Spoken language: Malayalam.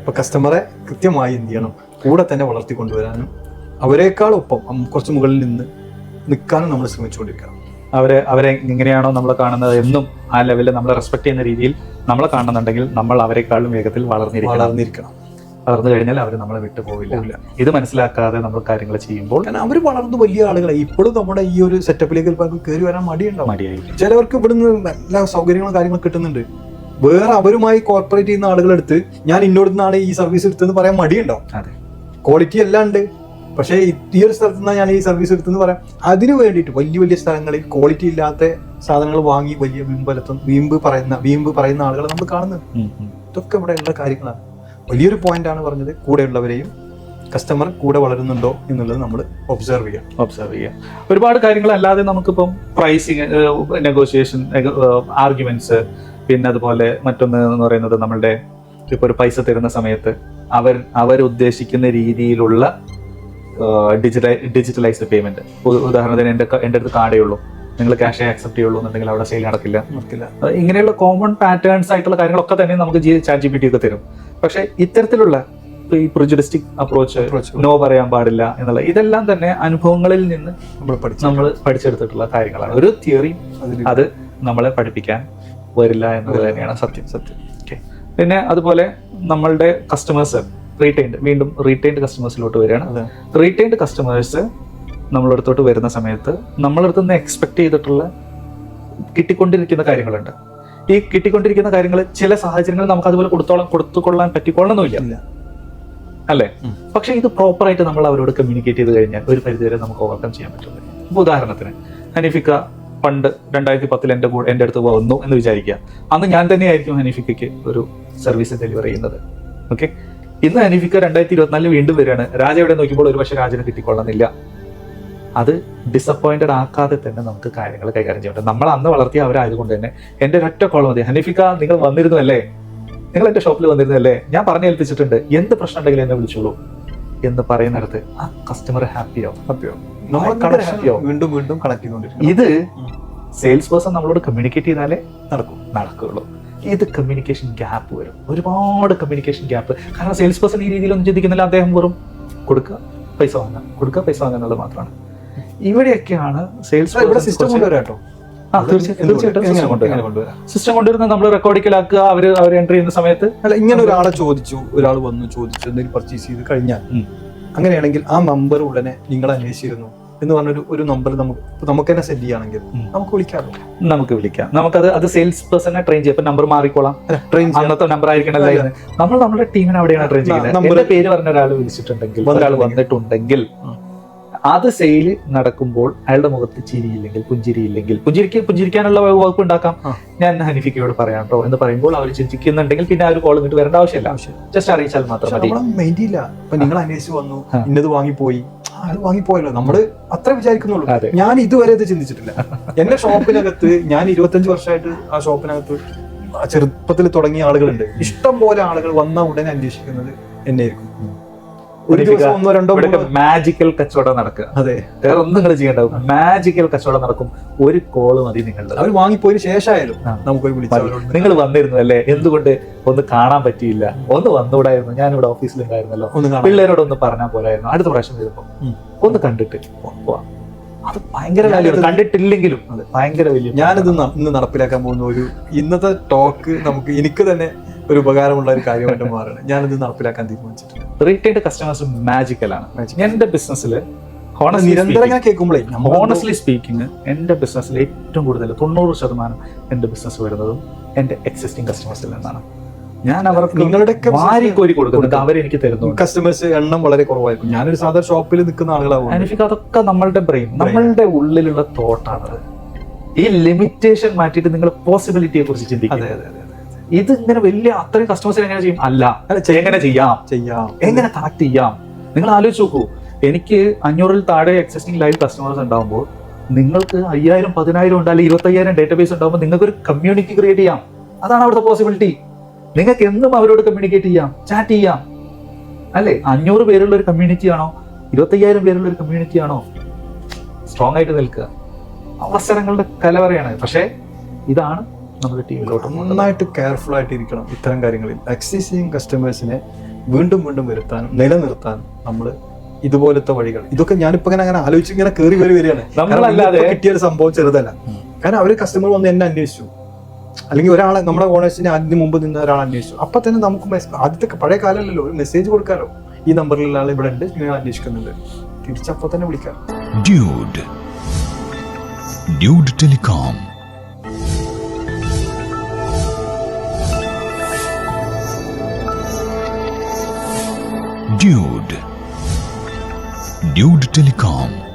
അപ്പൊ കസ്റ്റമറെ കൃത്യമായി എന്ത് ചെയ്യണം, കൂടെ തന്നെ വളർത്തിക്കൊണ്ടുവരാനും അവരെക്കാളൊപ്പം കുറച്ച് മുകളിൽ നിന്ന് നിൽക്കാനും നമ്മൾ ശ്രമിച്ചുകൊണ്ടിരിക്കണം. അവരെ എങ്ങനെയാണോ നമ്മൾ കാണുന്നത് എന്നും ആ ലെവലിൽ നമ്മളെ റെസ്പെക്ട് ചെയ്യുന്ന രീതിയിൽ നമ്മളെ കാണുന്നുണ്ടെങ്കിൽ നമ്മൾ അവരെക്കാളും വേഗത്തിൽ വളർന്നിരിക്കണം. വളർന്നു കഴിഞ്ഞാൽ അവർ നമ്മളെ വിട്ടു പോവില്ല. ഇത് മനസ്സിലാക്കാതെ നമ്മൾ കാര്യങ്ങൾ ചെയ്യുമ്പോൾ കാരണം അവർ വളർന്നു വലിയ ആളുകളെ ഇപ്പോഴും നമ്മുടെ ഈ ഒരു സെറ്റപ്പിലേക്ക് കയറി വരാൻ മടിയായി. ചിലവർക്ക് ഇവിടുന്ന് എല്ലാ സൗകര്യങ്ങളും കാര്യങ്ങളും കിട്ടുന്നുണ്ട്. വേറെ അവരുമായി കോർപ്പറേറ്റ് ചെയ്യുന്ന ആളുകളെടുത്ത് ഞാൻ ഇന്നോടുന്നാണ് ഈ സർവീസ് എടുത്തെന്ന് പറയാൻ മടിയുണ്ടാവും. ക്വാളിറ്റി എല്ലാം ഉണ്ട്, പക്ഷേ ഈ ഒരു സ്ഥലത്ത് നിന്നാണ് ഞാൻ ഈ സർവീസ് എടുത്തെന്ന് പറയാം. അതിനു വേണ്ടിയിട്ട് വലിയ വലിയ സ്ഥലങ്ങളിൽ ക്വാളിറ്റി ഇല്ലാത്ത സാധനങ്ങൾ വാങ്ങി വലിയ വീമ്പ് പറയുന്ന ആളുകളെ നമ്മൾ കാണുന്നത്. ഇതൊക്കെ ഇവിടെ ഉള്ള കാര്യങ്ങളാണ്. വലിയൊരു പോയിന്റാണ് പറഞ്ഞത്, കൂടെയുള്ളവരെയും കസ്റ്റമർ കൂടെ വളരുന്നുണ്ടോ എന്നുള്ളത് നമ്മൾ ഒബ്സർവ് ചെയ്യാം. ഒരുപാട് കാര്യങ്ങൾ അല്ലാതെ നമുക്കിപ്പം പ്രൈസിങ്, നെഗോഷിയേഷൻ, ആർഗ്യുമെന്റ്സ്, പിന്നെ അതുപോലെ മറ്റൊന്ന് എന്ന് പറയുന്നത് നമ്മളുടെ ഇപ്പൊ ഒരു പൈസ തരുന്ന സമയത്ത് അവർ ഉദ്ദേശിക്കുന്ന രീതിയിലുള്ള ഡിജിറ്റലൈസ്ഡ് പേയ്മെന്റ്. ഉദാഹരണത്തിന് എൻ്റെ അടുത്ത് കാർഡേ ഉള്ളൂ, നിങ്ങൾ ക്യാഷേ ആക്സെപ്റ്റ് ചെയ്യുള്ളൂ എന്നുണ്ടെങ്കിൽ അവിടെ സെയിൽ നടക്കില്ല. ഇങ്ങനെയുള്ള കോമൺ പാറ്റേൺസ് ആയിട്ടുള്ള കാര്യങ്ങളൊക്കെ തന്നെ നമുക്ക് ChatGPT ഒക്കെ തരും. പക്ഷെ ഇത്തരത്തിലുള്ള ഈ പ്രിജുഡിസ്റ്റിക് അപ്രോച്ച്, നോ പറയാൻ പാടില്ല എന്നുള്ള ഇതെല്ലാം തന്നെ അനുഭവങ്ങളിൽ നിന്ന് നമ്മൾ പഠിച്ചെടുത്തിട്ടുള്ള കാര്യങ്ങളാണ്. ഒരു തിയറി അത് നമ്മളെ പഠിപ്പിക്കാൻ വരില്ല എന്നത് തന്നെയാണ് സത്യം. ഓക്കെ. പിന്നെ അതുപോലെ നമ്മളുടെ കസ്റ്റമേഴ്സ് വീണ്ടും റീറ്റെയിൻഡ് കസ്റ്റമേഴ്സിലോട്ട് വരികയാണ്. റീറ്റെയിൻഡ് കസ്റ്റമേഴ്സ് നമ്മളടുത്തോട്ട് വരുന്ന സമയത്ത് നമ്മളടുത്ത് നിന്ന് എക്സ്പെക്ട് ചെയ്തിട്ടുള്ള കിട്ടിക്കൊണ്ടിരിക്കുന്ന കാര്യങ്ങളുണ്ട്. ഈ കിട്ടിക്കൊണ്ടിരിക്കുന്ന കാര്യങ്ങൾ ചില സാഹചര്യങ്ങളിൽ നമുക്ക് അതുപോലെ കൊടുത്തുകൊള്ളാൻ പറ്റിക്കൊള്ളണമെന്നില്ല, അല്ലേ? പക്ഷെ ഇത് പ്രോപ്പറായിട്ട് നമ്മൾ അവരോട് കമ്മ്യൂണിക്കേറ്റ് ചെയ്ത് കഴിഞ്ഞാൽ ഒരു പരിധിവരെ നമുക്ക് ഓവർകം ചെയ്യാൻ പറ്റും. ഇപ്പൊ ഉദാഹരണത്തിന് ഹനീഫിക്ക പണ്ട് 2010 എൻ്റെ അടുത്ത് വന്നു എന്ന് വിചാരിക്കുക. അന്ന് ഞാൻ തന്നെയായിരിക്കും ഹനീഫിക്കയ്ക്ക് ഒരു സർവീസ് ഡെലിവറി ചെയ്യുന്നത്. ഓക്കെ. ഇന്ന് ഹനീഫിക്ക 2024 വീണ്ടും വരികയാണ്. രാജ എവിടെ നോക്കിയപ്പോൾ ഒരു പക്ഷേ രാജന് കിട്ടിക്കൊള്ളുന്നില്ല. അത് ഡിസപ്പോയിന്റഡ് ആക്കാതെ തന്നെ നമുക്ക് കാര്യങ്ങൾ കൈകാര്യം ചെയ്യാൻ പറ്റും. നമ്മൾ അന്ന് വളർത്തിയ അവരായതുകൊണ്ട് തന്നെ എൻ്റെ ഒരൊറ്റ കോൾ മതി, ഹനീഫിക്ക നിങ്ങൾ വന്നിരുന്നു അല്ലേ, നിങ്ങൾ എൻ്റെ ഷോപ്പിൽ വന്നിരുന്നല്ലേ, ഞാൻ പറഞ്ഞേൽപ്പിച്ചിട്ടുണ്ട്, എന്ത് പ്രശ്നം ഉണ്ടെങ്കിലും എന്നെ വിളിച്ചോളൂ എന്ന് പറയുന്നിടത്ത് ആ കസ്റ്റമർ ഹാപ്പിയാവും. വീണ്ടും വീണ്ടും കണക്ട് ചെയ്തുകൊണ്ടിരിക്കും. ഇത് സെയിൽസ് പേഴ്സൺ നമ്മളോട് കമ്മ്യൂണിക്കേറ്റ് ചെയ്താലേ നടക്കുകയുള്ളൂ. ഇത് കമ്മ്യൂണിക്കേഷൻ ഗ്യാപ്പ് വരും, ഒരുപാട് കമ്മ്യൂണിക്കേഷൻ ഗ്യാപ്പ്. കാരണം സെയിൽസ് പേഴ്സൺ ഈ രീതിയിലൊന്നും ചിന്തിക്കുന്നില്ല. അദ്ദേഹം വെറും കൊടുക്കുക പൈസ വാങ്ങുക എന്നുള്ളത് മാത്രമാണ്. ഇവിടെയൊക്കെയാണ് സെയിൽസ് സിസ്റ്റം കൊണ്ടുവരാട്ടോ. തീർച്ചയായിട്ടും സിസ്റ്റം കൊണ്ടുവരുന്ന നമ്മൾ റെക്കോർഡിക്കലാക്കുക. അവർ എൻട്രി ചെയ്യുന്ന സമയത്ത് അല്ല, ഇങ്ങനെ ഒരാൾ വന്നു ചോദിച്ചു എന്തെങ്കിലും പർച്ചേസ് ചെയ്ത് കഴിഞ്ഞാൽ, അങ്ങനെയാണെങ്കിൽ ആ നമ്പർ ഉടനെ നിങ്ങൾ അന്വേഷിച്ചിരുന്നു എന്ന് പറഞ്ഞൊരു നമ്പർ നമുക്ക് തന്നെ സെറ്റ് ചെയ്യുകയാണെങ്കിൽ നമുക്ക് വിളിക്കാം. നമുക്കത് സെയിൽസ് പേഴ്സണെ ട്രെയിൻ ചെയ്യാം. നമ്പർ മാറിക്കോളാം, അന്നത്തെ നമ്പർ ആയിരിക്കണല്ലേ. നമ്മൾ നമ്മുടെ ടീമിനെ അവിടെയാണ് ട്രെയിൻ ചെയ്യുന്നത്. നമ്മുടെ പേര് പറഞ്ഞ ഒരാൾ വിളിച്ചിട്ടുണ്ടെങ്കിൽ, ഒരാൾ വന്നിട്ടുണ്ടെങ്കിൽ, അത് സെയിൽ നടക്കുമ്പോൾ അയാളുടെ മുഖത്ത് പുഞ്ചിരിക്കാനുള്ള വകുപ്പ് ഉണ്ടാക്കാം. ഞാൻ ഹനീഫിക്കയോട് പറയാം കേട്ടോ എന്ന് പറയുമ്പോൾ അവർ ചിരിക്കുന്നുണ്ടെങ്കിൽ പിന്നെ ആ ഒരു കോൾ ഇങ്ങോട്ട് വരേണ്ട ആവശ്യമില്ല. ജസ്റ്റ് അറിയിച്ചാൽ മാത്രം മതി. നിങ്ങൾ അന്വേഷിച്ച് വന്നു, ഇന്നത് വാങ്ങിപ്പോയല്ലോ, നമ്മള് അത്ര വിചാരിക്കുന്നുള്ളൂ. ഞാൻ ഇതുവരെ ഇത് ചിന്തിച്ചിട്ടില്ല. എന്റെ ഷോപ്പിനകത്ത് ഞാൻ 25 വർഷമായിട്ട് ആ ഷോപ്പിനകത്ത് ചെറുപ്പത്തിൽ തുടങ്ങിയ ആളുകളുണ്ട്. ഇഷ്ടം പോലെ ആളുകൾ വന്ന ഉടനെ അന്വേഷിക്കുന്നത് എന്നെയായിരിക്കും. ഒരു ദിവസം 1-2 മാജിക്കൽ കച്ചവടം നടക്കുക. അതെ, വേറെ ഒന്നും നിങ്ങൾ ചെയ്യേണ്ട, മാജിക്കൽ കച്ചവടം നടക്കും. ഒരു കോള് മതി നിങ്ങളുടെ. അവർ വാങ്ങിപ്പോയതിനു ശേഷമായാലും നമുക്ക് വിളിച്ചാൽ നിങ്ങൾ വന്നിരുന്നു അല്ലേ, എന്തുകൊണ്ട് ഒന്ന് കാണാൻ പറ്റിയില്ല, ഒന്ന് വന്നുകൂടായിരുന്നു, ഞാനിവിടെ ഓഫീസിലുണ്ടായിരുന്നല്ലോ, പിള്ളേരോട് ഒന്ന് പറഞ്ഞാൽ പോലായിരുന്നു, അടുത്ത പ്രാവശ്യം വരുമ്പോ ഒന്ന് കണ്ടിട്ട് പോവാം. അത് ഭയങ്കര വാല്യൂ. കണ്ടിട്ടില്ലെങ്കിലും അത് ഭയങ്കര വലിയ. ഞാനിത് ഇന്ന് നടപ്പിലാക്കാൻ പോകുന്ന ഇന്നത്തെ ടോക്ക് എനിക്ക് തന്നെ ഒരു ഉപകാരമുള്ള ഒരു കാര്യമായിട്ട് മാറണം. ഞാനിത് നടപ്പിലാക്കാൻ തീരുമാനിച്ചിട്ടുണ്ട്. റീറ്റെയിൽഡ് കസ്റ്റമേഴ്സ് മാജിക്കലാണ്. എന്റെ ബിസിനസ്സിൽ ഹോണസ്റ്റ്ലി സ്പീക്കിംഗ് എന്റെ ബിസിനസ്സിൽ ഏറ്റവും കൂടുതൽ 90% എന്റെ ബിസിനസ് വരുന്നതും എന്റെ എക്സിസ്റ്റിംഗ് കസ്റ്റമേഴ്സിൽ നിന്നാണ്. ഞാൻ അവർക്ക് നിങ്ങളുടെ വാരിക്കോരി കൊടുക്കുന്നുണ്ട്, അവരെനിക്ക് തരുന്നു. കസ്റ്റമേഴ്സ് എണ്ണം വളരെ കുറവായിരിക്കും. ഞാനൊരു സാധാരണ ഷോപ്പിൽ നിൽക്കുന്ന ആളുകളാവും. എനിക്ക് അതൊക്കെ നമ്മളുടെ ബ്രെയിൻ, നമ്മളുടെ ഉള്ളിലുള്ള തോട്ടാണത്. ഈ ലിമിറ്റേഷൻ മാറ്റിയിട്ട് നിങ്ങൾ പോസിബിലിറ്റിയെ കുറിച്ച് ചിന്തിക്കുക. ഇത് ഇങ്ങനെ വലിയ അത്രയും കസ്റ്റമേഴ്സിന് എങ്ങനെ ചെയ്യും? എങ്ങനെ ചെയ്യാം, എങ്ങനെ കണക്ട് ചെയ്യാം? നിങ്ങൾ ആലോചിച്ച് നോക്കൂ. എനിക്ക് 500-ൽ താഴെ എക്സിസ്റ്റിംഗ് ലൈവ് കസ്റ്റമേഴ്സ് ഉണ്ടാകുമ്പോൾ നിങ്ങൾക്ക് 5000, 10000 ഉണ്ട്, അല്ലെങ്കിൽ 25000 ഡേറ്റാബേസ് ഉണ്ടാകുമ്പോൾ നിങ്ങൾക്ക് ഒരു കമ്മ്യൂണിറ്റി ക്രിയേറ്റ് ചെയ്യാം. അതാണ് അവിടുത്തെ പോസിബിലിറ്റി. നിങ്ങൾക്ക് എന്നും അവരോട് കമ്മ്യൂണിക്കേറ്റ് ചെയ്യാം, ചാറ്റ് ചെയ്യാം, അല്ലേ? 500 പേരുള്ള ഒരു കമ്മ്യൂണിറ്റി ആണോ, 25000 പേരുള്ള ഒരു കമ്മ്യൂണിറ്റി ആണോ? സ്ട്രോങ് ആയിട്ട് നിൽക്കുക. അവസരങ്ങളുടെ കലവറയാണ്. പക്ഷേ ഇതാണ് നമ്മുടെ ടീമിലോട്ട് നന്നായിട്ട് കെയർഫുൾ ആയിട്ടിരിക്കണം ഇത്തരം കാര്യങ്ങളിൽ. എക്സിസ്റ്റിംഗ് കസ്റ്റമേഴ്സിനെ വീണ്ടും വീണ്ടും വരുത്താനും നിലനിർത്താനും നമ്മൾ ഇതുപോലത്തെ വഴികൾ, ഇതൊക്കെ ഞാനിപ്പോ അങ്ങനെ ആലോചിച്ച് ഇങ്ങനെ കയറി വരികയാണ്. നമ്മളല്ലാതെ കിട്ടിയ ഒരു സംഭവം ചെറുതല്ല. കാരണം അവര് കസ്റ്റമർ വന്ന് എന്നെ അന്വേഷിച്ചു, അല്ലെങ്കിൽ ഒരാളെ നമ്മുടെ ഓണേഴ്സിനെ അതിന് മുമ്പ് നിന്ന് ഒരാൾ അന്വേഷിച്ചു. അപ്പൊ തന്നെ നമുക്ക് ആദ്യത്തെ പഴയ കാലമല്ലല്ലോ, ഒരു മെസ്സേജ് കൊടുക്കാലോ, ഈ നമ്പറിലുള്ള ആൾ ഇവിടെ ഉണ്ട്, നിങ്ങൾ അന്വേഷിക്കുന്നുണ്ട്, തിരിച്ചപ്പോ തന്നെ വിളിക്കാം. Dude telecom. Dude Telecom.